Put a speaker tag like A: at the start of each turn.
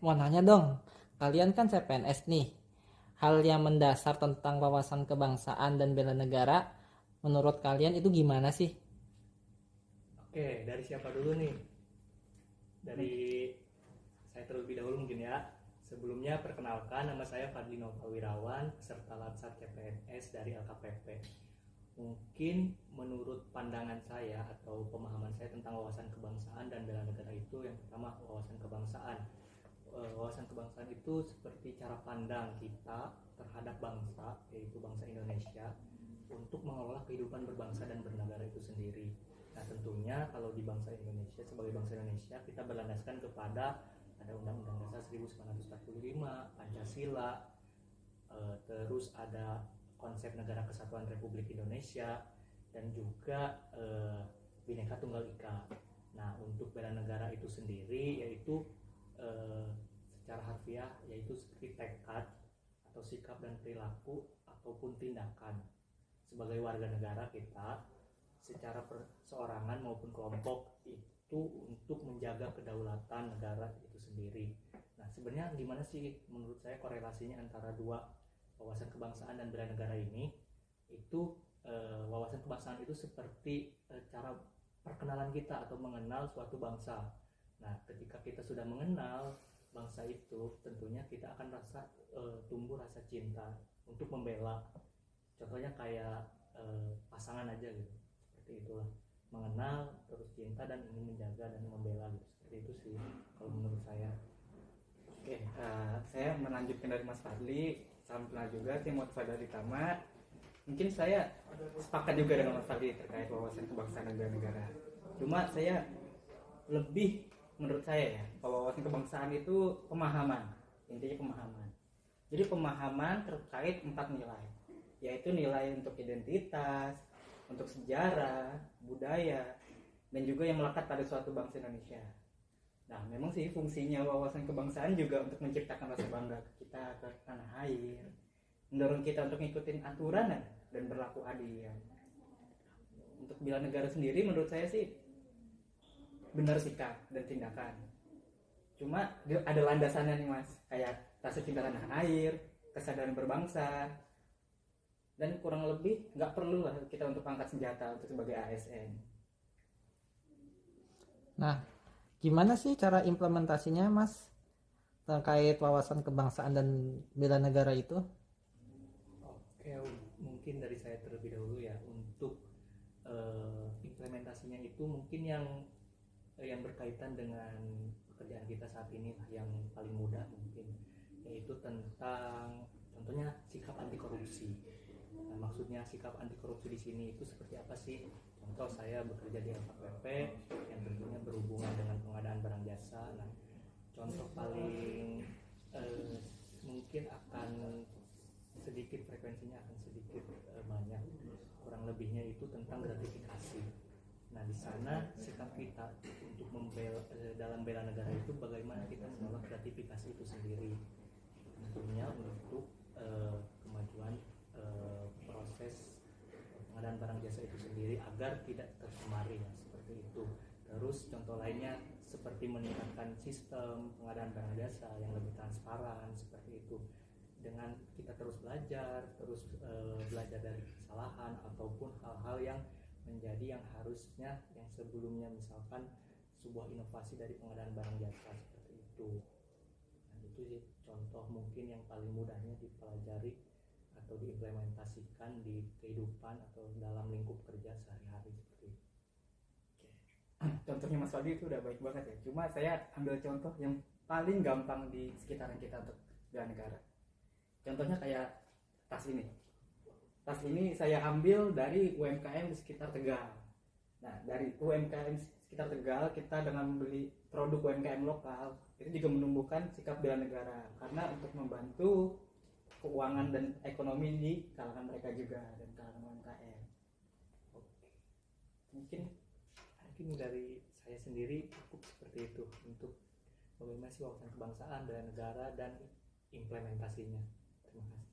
A: mau nanya dong. Kalian kan CPNS nih. Hal yang mendasar tentang wawasan kebangsaan dan bela negara, menurut kalian itu gimana sih?
B: Oke, dari siapa dulu nih? Dari saya terlebih dahulu mungkin ya. Sebelumnya perkenalkan, nama saya Fadli Nova Wirawan, peserta Latsar CPNS dari LKPP. Mungkin menurut pandangan saya atau pemahaman saya tentang wawasan kebangsaan dan bela negara itu, yang pertama wawasan kebangsaan. Wawasan kebangsaan itu seperti cara pandang kita terhadap bangsa, yaitu bangsa Indonesia, untuk mengelola kehidupan berbangsa dan bernegara itu sendiri. Nah, tentunya kalau di bangsa Indonesia, sebagai bangsa Indonesia, kita berlandaskan kepada ada Undang-Undang Dasar 1945, Pancasila, terus ada konsep Negara Kesatuan Republik Indonesia, dan juga Bhinneka Tunggal Ika. Nah, untuk bela negara itu sendiri yaitu secara harfiah yaitu seperti tekad atau sikap dan perilaku ataupun tindakan sebagai warga negara kita secara perseorangan maupun kelompok itu untuk menjaga kedaulatan negara itu sendiri. Nah, sebenarnya gimana sih menurut saya korelasinya antara dua wawasan kebangsaan dan bela negara ini? Itu wawasan kebangsaan itu seperti cara perkenalan kita atau mengenal suatu bangsa. Nah, ketika kita sudah mengenal bangsa itu, tentunya kita akan tumbuh rasa cinta untuk membela. Contohnya kayak pasangan aja gitu, seperti itulah, mengenal terus cinta dan ingin menjaga dan membela gitu. Seperti itu sih kalau menurut saya.
C: Oke, saya melanjutkan dari Mas Fadli. Salam kenal juga, saya Motiva dari Tama. Mungkin saya sepakat juga dengan Mas Fadli terkait wawasan kebangsaan dan negara. Cuma saya lebih, menurut saya ya, wawasan kebangsaan itu pemahaman, intinya pemahaman. Jadi pemahaman terkait 4 nilai, yaitu nilai untuk identitas, untuk sejarah, budaya, dan juga yang melekat pada suatu bangsa Indonesia. Nah, memang sih fungsinya wawasan kebangsaan juga untuk menciptakan rasa bangga kita ke tanah air, mendorong kita untuk ngikutin aturan dan berlaku adil. Untuk bela negara sendiri menurut saya sih benar sikap dan tindakan. Cuma ada landasannya nih Mas, kayak rasa cinta tanah air, kesadaran berbangsa, dan kurang lebih nggak perlu lah kita untuk angkat senjata untuk sebagai ASN.
A: Nah, gimana sih cara implementasinya, Mas, terkait wawasan kebangsaan dan bela negara itu?
B: Oke, mungkin dari saya terlebih dahulu ya. Untuk implementasinya itu mungkin yang berkaitan dengan pekerjaan kita saat ini lah, yang paling mudah mungkin, yaitu tentang contohnya sikap anti korupsi. Nah, maksudnya sikap anti korupsi di sini itu seperti apa sih? Contoh, saya bekerja di LKPP yang tentunya berhubungan dengan pengadaan barang jasa. Nah, contoh paling mungkin akan sedikit, frekuensinya akan sedikit banyak, kurang lebihnya itu tentang gratifikasi. Nah, di sana sikap kita untuk dalam bela negara itu bagaimana kita menolak gratifikasi itu sendiri, tentunya untuk kemajuan proses pengadaan barang jasa itu sendiri agar tidak tercemari ya, seperti itu. Terus contoh lainnya seperti meningkatkan sistem pengadaan barang jasa yang lebih transparan, seperti itu. Dengan kita terus belajar belajar dari kesalahan ataupun hal-hal yang menjadi yang harusnya yang sebelumnya, misalkan sebuah inovasi dari pengadaan barang jasa, seperti itu. Nah, itu sih contoh mungkin yang paling mudahnya dipelajari atau diimplementasikan di kehidupan atau dalam lingkup kerja sehari-hari, seperti itu.
C: Contohnya Mas Fadli itu udah baik banget ya. Cuma saya ambil contoh yang paling gampang di sekitaran kita untuk bela negara. Contohnya kayak tas ini. Tas ini saya ambil dari UMKM di sekitar Tegal. Nah, dari UMKM sekitar Tegal, kita dengan membeli produk UMKM lokal itu juga menumbuhkan sikap bela negara, karena untuk membantu keuangan dan ekonomi di kalangan mereka juga dan kalangan UMKM.
B: Oke. Mungkin dari saya sendiri cukup seperti itu untuk bagaimana sih wawasan kebangsaan, bela negara, dan implementasinya. Terima kasih.